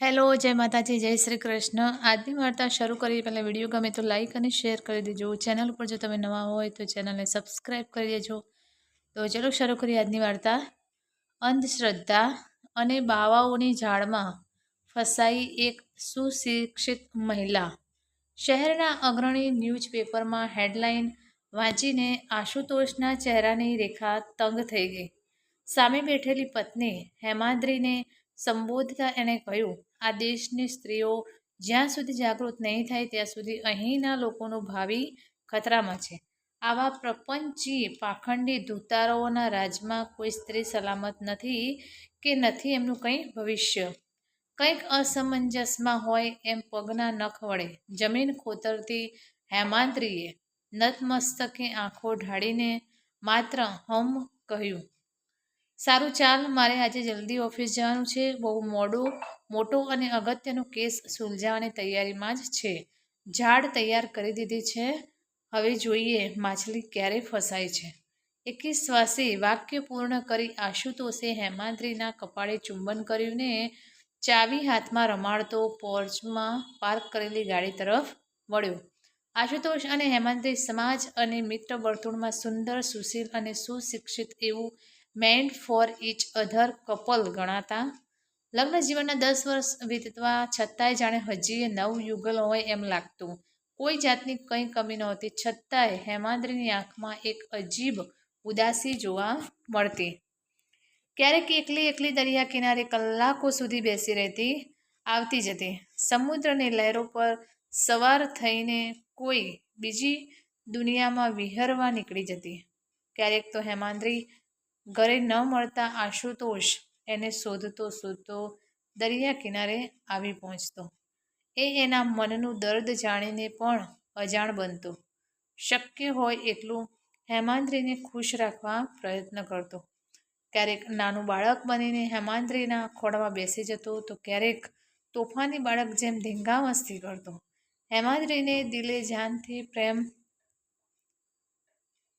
Hello, જય માતાજી, જય શ્રી કૃષ્ણ। આજની વાર્તા શરૂ કરી પહેલાં વિડીયો ગમે તો લાઇક અને શેર કરી દેજો। ચેનલ ઉપર જો તમે નવા હોય તો ચેનલને સબસ્ક્રાઈબ કરી દેજો। તો ચલો શરૂ કરીએ આજની વાર્તા। અંધશ્રદ્ધા અને બાવાઓની જાળમાં ફસાઈ એક સુશિક્ષિત મહિલા। શહેરના અગ્રણી ન્યૂઝપેપરમાં હેડલાઇન વાંચીને આશુતોષના ચહેરાની રેખા તંગ થઈ ગઈ। સામે બેઠેલી પત્ની હેમાદ્રીને સંબોધતા એણે કહ્યું, આ દેશની સ્ત્રીઓ જ્યાં સુધી જાગૃત નહીં થાય ત્યાં સુધી અહીંના લોકોનું ભાવિ ખતરામાં છે। આવા પ્રપંચી પાખંડી ધૂતારાઓના રાજમાં કોઈ સ્ત્રી સલામત નથી કે નથી એમનું કંઈ ભવિષ્ય। કંઈક અસમંજસમાં હોય એમ પગના નખ વડે જમીન ખોતરતી હેમાદ્રીએ નતમસ્તકે આંખો ઢાળીને માત્ર કહ્યું, સારું ચાલ, મારે આજે જલ્દી ઓફિસ જવાનું છે। બહુ મોટો અને અગત્યનો કેસ સુલઝાવાની તૈયારીમાં જ છે। ઝાડ તૈયાર કરી દીધી છે, હવે જોઈએ માછલી ક્યારે ફસાય છે। એકી શ્વાસે વાક્ય પૂર્ણ કરી આશુતોષે હેમાદ્રીના કપાળે ચુંબન કર્યું ને ચાવી હાથમાં રમાડતો પોર્ચમાં પાર્ક કરેલી ગાડી તરફ વળ્યો। આશુતોષ અને હેમાદ્રી સમાજ અને મિત્ર વર્તુળમાં સુંદર, સુશીલ અને સુશિક્ષિત એવું meant for each other couple ગણાતા। લગ્ન જીવનના 10 વર્ષ વીતવા છતાંય જાણે હજી નવયુગલ હોય એમ લાગતું। કોઈ જાતની કંઈ કમી નહોતી, છતાંય હેમાદ્રીની આંખમાં એક અજીબ ઉદાસી જોવા મળતી। ક્યારેક એકલી દરિયા કિનારે કલાકો સુધી બેસી રહેતી, આવતી જતી સમુદ્રની લહેરો પર સવાર થઈને કોઈ બીજી દુનિયામાં વિહરવા નીકળી જતી। ક્યારેક તો હેમાદ્રી ઘરે ન મળતા આશુતોષ એને શોધતો દરિયા કિનારે આવી પહોંચતો। એ એના મનનું દર્દ જાણીને પણ અજાણ બનતો। શક્ય હોય એટલું હેમાદ્રીને ખુશ રાખવા પ્રયત્ન કરતો। ક્યારેક નાનું બાળક બનીને હેમાદ્રીના ખોળામાં બેસી જતો તો ક્યારેક તોફાની બાળક જેમ ધીંગામસ્તી કરતો। હેમાદ્રીને દિલે જાનથી પ્રેમ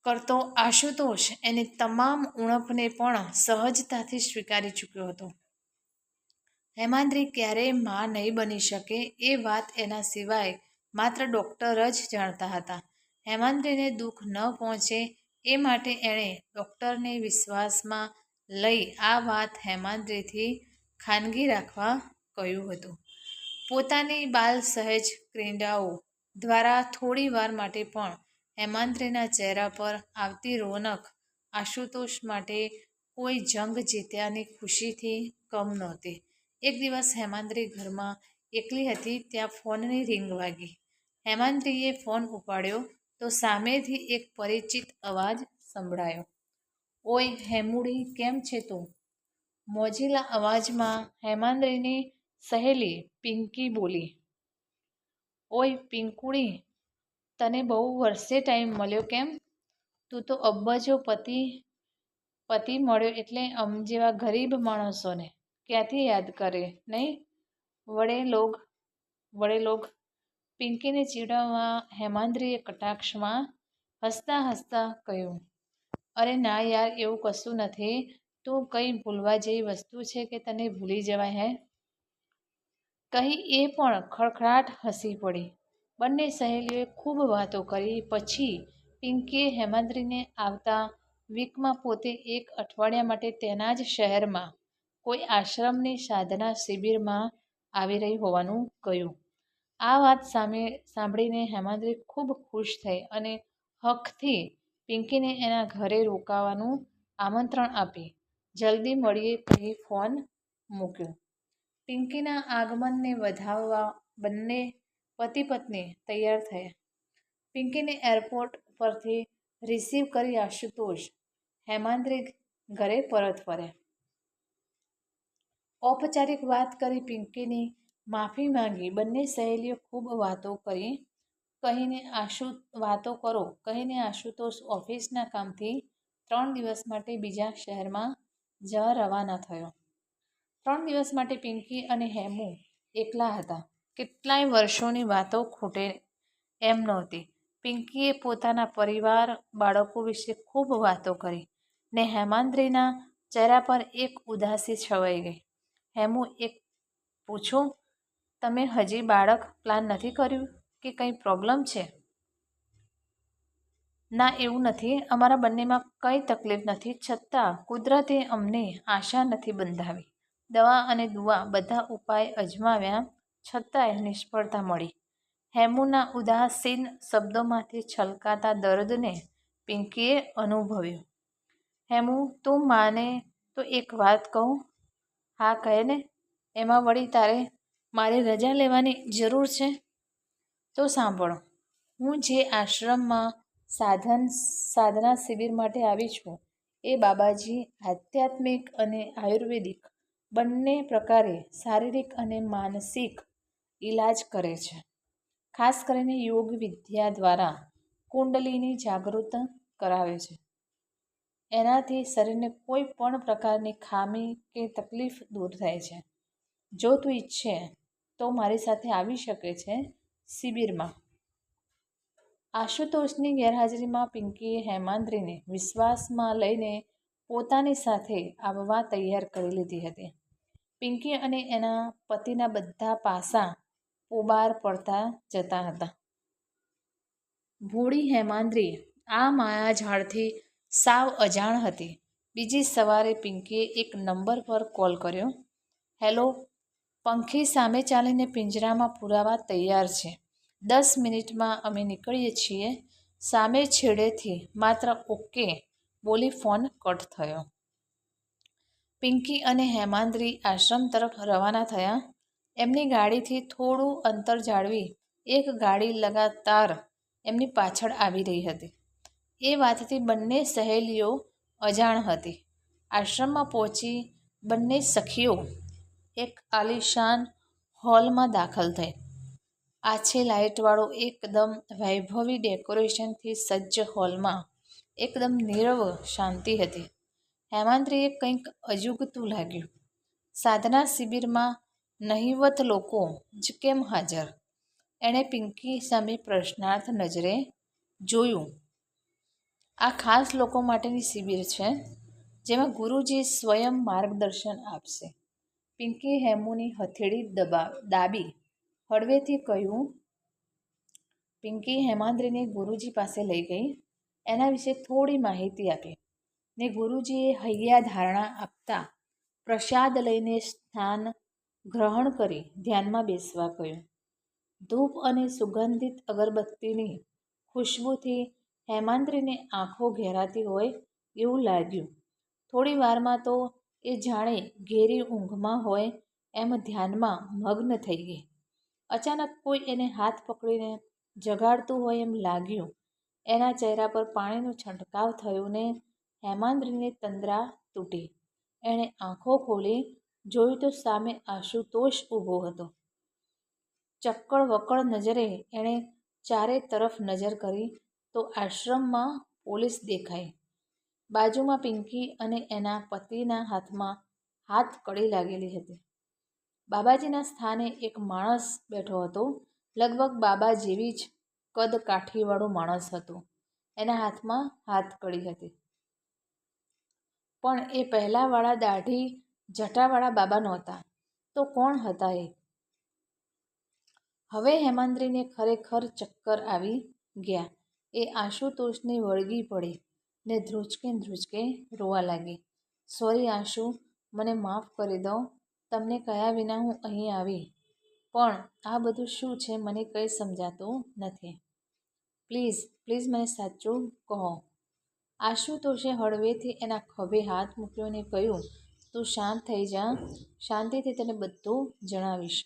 કરતો આશુતોષ એની તમામ ઉણપને પણ સહજતાથી સ્વીકારી ચૂક્યો હતો। હેમાદ્રી ક્યારેય મા નહીં બની શકે એ વાત એના સિવાય માત્ર ડૉક્ટર જ જાણતા હતા। હેમાદ્રીને દુઃખ ન પહોંચે એ માટે એણે ડૉક્ટરને વિશ્વાસમાં લઈ આ વાત હેમાદ્રીથી ખાનગી રાખવા કહ્યું હતું। પોતાની બાલસહજ ક્રીડાઓ દ્વારા થોડી વાર માટે પણ હેમાદ્રીના ચહેરા પર આવતી રોનક આશુતોષ માટે કોઈ જંગ જીત્યાની ખુશીથી કમ નહોતી। એક દિવસ હેમાદ્રી ઘરમાં એકલી હતી ત્યાં ફોનની રિંગ વાગી। હેમાદ્રીએ ફોન ઉપાડ્યો તો સામેથી એક પરિચિત અવાજ સંભળાયો, ઓય હેમુડી, કેમ છે તું? મોજીલા અવાજમાં હેમાદ્રીની સહેલી પિંકી બોલી, ઓય પિંકુડી, તને બહુ વર્ષે ટાઈમ મળ્યો કેમ? તું તો અબ્બાજો પતિ મળ્યો એટલે અમ જેવા ગરીબ માણસોને ક્યાંથી યાદ કરે નહીં? વડે લોગ પિંકીને ચીડવવા હેમાદ્રીએ કટાક્ષમાં હસતા કહ્યું, અરે ના યાર, એવું કશું નથી। તું કંઈ ભૂલવા જેવી વસ્તુ છે કે તને ભૂલી જવાય હે? કહી એ પણ ખડખડાટ હસી પડી। બંને સહેલીઓએ ખૂબ વાતો કરી પછી પિંકીએ હેમાદ્રીને આવતા વીકમાં પોતે એક અઠવાડિયા માટે તેના જ શહેરમાં કોઈ આશ્રમની સાધના શિબિરમાં આવી રહી હોવાનું કહ્યું। આ વાત સાંભળીને હેમાદ્રી ખૂબ ખુશ થઈ અને હકથી પિંકીને એના ઘરે રોકાવાનું આમંત્રણ આપી જલ્દી મળીએ કહી ફોન મૂક્યો। પિંકીના આગમનને વધાવવા બંને પતિ પત્ની તૈયાર થયા। પિંકીને એરપોર્ટ પરથી રિસીવ કરી આશુતોષ હેમાદ્રી ઘરે પરત ફર્યા। ઔપચારિક વાત કરી પિંકીની માફી માંગી બંને સહેલીઓ ખૂબ વાતો કહીને આશુતોષ ઓફિસના કામથી 3 દિવસ માટે બીજા શહેરમાં જવા રવાના થયો। 3 દિવસ માટે પિંકી અને હેમુ એકલા હતા। કેટલાય વર્ષોની વાતો ખૂટે એમ નહોતી। પિંકીએ પોતાના પરિવાર, બાળકો વિશે ખૂબ વાતો કરી ને હેમાદ્રીના ચહેરા પર એક ઉદાસી છવાઈ ગઈ। હેમુ એક પૂછો, તમે હજી બાળક પ્લાન નથી કર્યું કે કંઈ પ્રોબ્લેમ છે? ના, એવું નથી. અમારા બંનેમાં કંઈ તકલીફ નથી, છતાં કુદરતે અમને આશા નથી બંધાવી. દવા અને દુઆ બધા ઉપાય અજમાવ્યા, છતાંય નિષ્ફળતા મળી. હેમુના ઉદાસીન શબ્દોમાંથી છલકાતા દર્દને પિંકીએ અનુભવ્યું. હેમુ, તું માને તો એક વાત કહું? હા, કહે ને. એમાં વળી તારે મારી રજા લેવાની જરૂર છે? તો સાંભળો, હું જે આશ્રમમાં સાધના શિબિર માટે આવી છું, એ બાબાજી આધ્યાત્મિક અને આયુર્વેદિક બંને પ્રકારે શારીરિક અને માનસિક ઈલાજ કરે છે. ખાસ કરીને યોગ વિદ્યા દ્વારા કુંડલીની જાગૃત કરાવે છે. એનાથી શરીરને કોઈ પણ પ્રકારની ખામી કે તકલીફ દૂર થાય છે. જો તું ઈચ્છે તો મારી સાથે આવી શકે છે શિબિરમાં. આશુતોષની ગેરહાજરીમાં પિંકીએ હેમાંદ્રીને વિશ્વાસમાં લઈને પોતાની સાથે આવવા તૈયાર કરી લીધી હતી. પિંકી અને એના પતિના બધા પાસા પોબાર પડતા જતા હતા. ભોળી હેમાંદ્રી આ માયાજાળથી સાવ અજાણ હતી. બીજી સવારે પિંકીએ એક નંબર પર કોલ કર્યો. હેલો, પંખી સામે ચાલીને પિંજરામાં પુરાવા તૈયાર છે. 10 મિનિટમાં અમે નીકળીએ છીએ. સામે છેડેથી માત્ર ઓકે બોલી ફોન કટ થયો. પિંકી અને હેમાંદ્રી આશ્રમ તરફ રવાના થયા. એમની ગાડીથી થોડું અંતર જાળવી એક ગાડી લગાતાર એમની પાછળ આવી રહી હતી. એ વાતથી બંને સહેલીઓ અજાણ હતી. આશ્રમમાં પહોંચી બંને સખીઓ એક આલીશાન હોલમાં દાખલ થઈ. આછી લાઇટવાળો એકદમ વૈભવી ડેકોરેશનથી સજ્જ હોલમાં એકદમ નીરવ શાંતિ હતી. હેમાંદ્રીએ કંઈક અજુગતું લાગ્યું. સાધના શિબિરમાં નહિવત લોકો જ કેમ હાજર? એણે પિંકી સામે પ્રશ્નાર્થ નજરે જોયું. આ ખાસ લોકો માટેની શિબિર છે, જેમાં ગુરુજી સ્વયં માર્ગદર્શન આપશે. પિંકી હેમુની હથેળી દાબી હળવેથી કહ્યું. પિંકી હેમાંદ્રીને ગુરુજી પાસે લઈ ગઈ. એના વિશે થોડી માહિતી આપી ને ગુરુજીએ હૈયા ધારણા આપતા પ્રસાદ લઈને સ્નાન ગ્રહણ કરી ધ્યાનમાં બેસવા કહ્યું. ધૂપ અને સુગંધિત અગરબત્તીની ખુશ્બુથી હેમાંદ્રીને આંખો ઘેરાતી હોય એવું લાગ્યું. થોડી વારમાં તો એ જાણે ઘેરી ઊંઘમાં હોય એમ ધ્યાનમાં મગ્ન થઈ ગઈ. અચાનક કોઈ એને હાથ પકડીને જગાડતું હોય એમ લાગ્યું. એના ચહેરા પર પાણીનો છંટકાવ થયો ને હેમાંદ્રીને તંદ્રા તૂટી. એણે આંખો ખોલી જોયું તો સામે આશુતોષ ઊભો હતો. ચક્કડ વક્કડ નજરે એણે ચારે તરફ નજર કરી તો આશ્રમમાં પોલીસ દેખાઈ. બાજુમાં પિંકી અને એના પતિના હાથમાં હાથ કડી લાગેલી હતી. બાબાજીના સ્થાને એક માણસ બેઠો હતો. લગભગ બાબા જેવી જ કદ કાઠીવાળો માણસ હતો. એના હાથમાં હાથ કડી હતી. પણ એ પહેલાવાળા દાઢી જટાવાળા બાબા નહોતા. તો કોણ હતા એ? હવે હેમાંદ્રીને ખરેખર ચક્કર આવી ગયા. એ આશુતોષને વળગી પડી ને ધ્રુજકે રોવા લાગી. સોરી આશુ, મને માફ કરી દો. તમને કહ્યા વિના હું અહીં આવી. પણ આ બધું શું છે મને કંઈ સમજાતું નથી. પ્લીઝ મને સાચું કહો. આશુતોષે હળવેથી એના ખભે હાથ મૂક્યો ને કહ્યું. તું શાંત થઈ જા. શાંતિથી તને બધું જણાવીશ.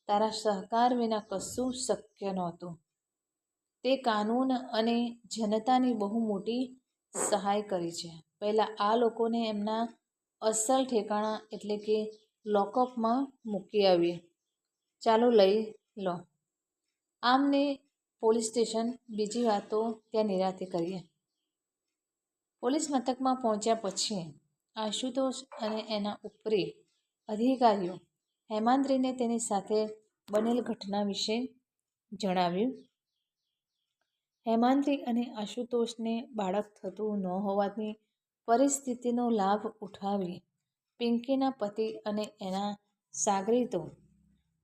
તારા સહકાર વિના કશું શક્ય નહોતું. તે કાનૂન અને જનતાની બહુ મોટી સહાય કરી છે. પહેલાં આ લોકોને એમના અસલ ઠેકાણા એટલે કે લોકઅપમાં મૂકી આવીએ. ચાલો લઈ લો. આમને પોલીસ સ્ટેશન, બીજી વાતો ત્યાં નિરાંતે કરીએ. પોલીસ મથકમાં પહોંચ્યા પછી આશુતોષ અને એના ઉપરી અધિકારીઓ હેમાંદ્રીને તેની સાથે બનેલ ઘટના વિશે જણાવ્યું. હેમાંદ્રી અને આશુતોષને બાળક થતું ન હોવાની પરિસ્થિતિનો લાભ ઉઠાવી પિંકીના પતિ અને એના સાગરીતો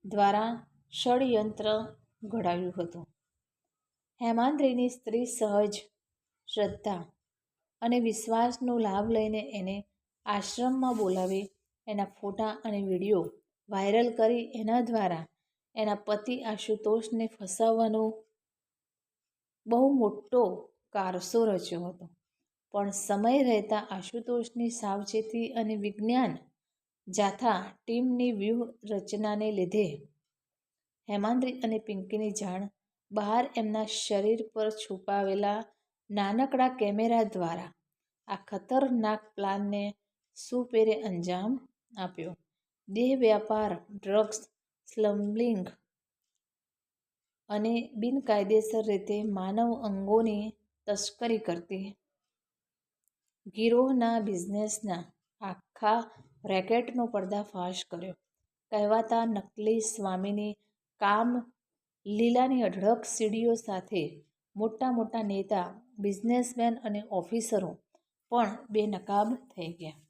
દ્વારા ષડયંત્ર ઘડાવ્યું હતું. હેમાંદ્રીની સ્ત્રી સહજ શ્રદ્ધા અને વિશ્વાસનો લાભ લઈને એને આશ્રમમાં બોલાવી એના ફોટા અને વિડીયો વાયરલ કરી એના દ્વારા એના પતિ આશુતોષને ફસાવવાનો બહુ મોટો કારસો રચ્યો હતો. પણ સમય રહેતા આશુતોષની સાવચેતી અને વિજ્ઞાન જાથા ટીમની વ્યૂહરચનાને લીધે હેમાંદ્રી અને પિંકીની જાણ બહાર એમના શરીર પર છુપાવેલા નાનકડા કેમેરા દ્વારા આ ખતરનાક પ્લાનને સુપેરે અંજામ આપ્યો. દેહ વ્યાપાર, ડ્રગ્સ સ્મગલિંગ અને બિનકાયદેસર રીતે માનવ અંગોની તસ્કરી કરતી ગિરોહના બિઝનેસના આખા રેકેટનો પર્દાફાશ કર્યો. કહેવાતા નકલી સ્વામીની કામલીલાની અઢળક સીડીઓ સાથે મોટા મોટા નેતા, બિઝનેસમેન અને ઓફિસરો પણ બેનકાબ થઈ ગયા.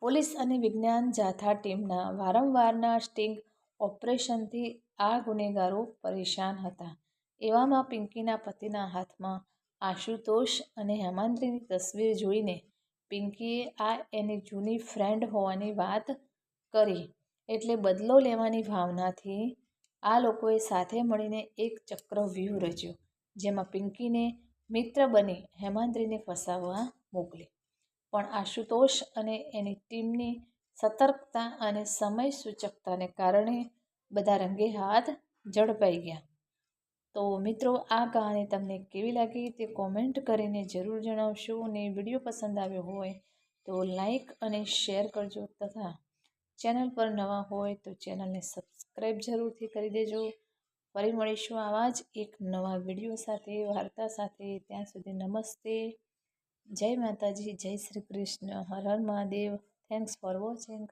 પોલીસ અને વિજ્ઞાન જાથા ટીમના વારંવારના સ્ટિંગ ઓપરેશનથી આ ગુનેગારો પરેશાન હતા. એવામાં પિંકીના પતિના હાથમાં આશુતોષ અને હેમાંદ્રીની તસવીર જોઈને પિંકીએ આ એની જૂની ફ્રેન્ડ હોવાની વાત કરી. એટલે બદલો લેવાની ભાવનાથી આ લોકોએ સાથે મળીને એક ચક્રવ્યૂહ રચ્યો, જેમાં પિંકીને મિત્ર બની હેમાંદ્રીને ફસાવવા મોકલી. પણ આશુતોષ અને એની ટીમની સતર્કતા અને સમયસૂચકતાને કારણે બધા રંગે હાથ ઝડપાઈ ગયા. તો મિત્રો, આ કહાની તમને કેવી લાગી તે કોમેન્ટ કરીને જરૂર જણાવશો. અને વિડીયો પસંદ આવ્યો હોય તો લાઈક અને શેર કરજો તથા ચેનલ પર નવા હોય તો ચેનલને સબસ્ક્રાઈબ જરૂરથી કરી દેજો. ફરી મળીશું આવા જ એક નવા વિડીયો સાથે, વાર્તા સાથે. ત્યાં સુધી નમસ્તે, જય માતાજી, જય Shri Krishna, Har Har Mahadev. Thanks for watching.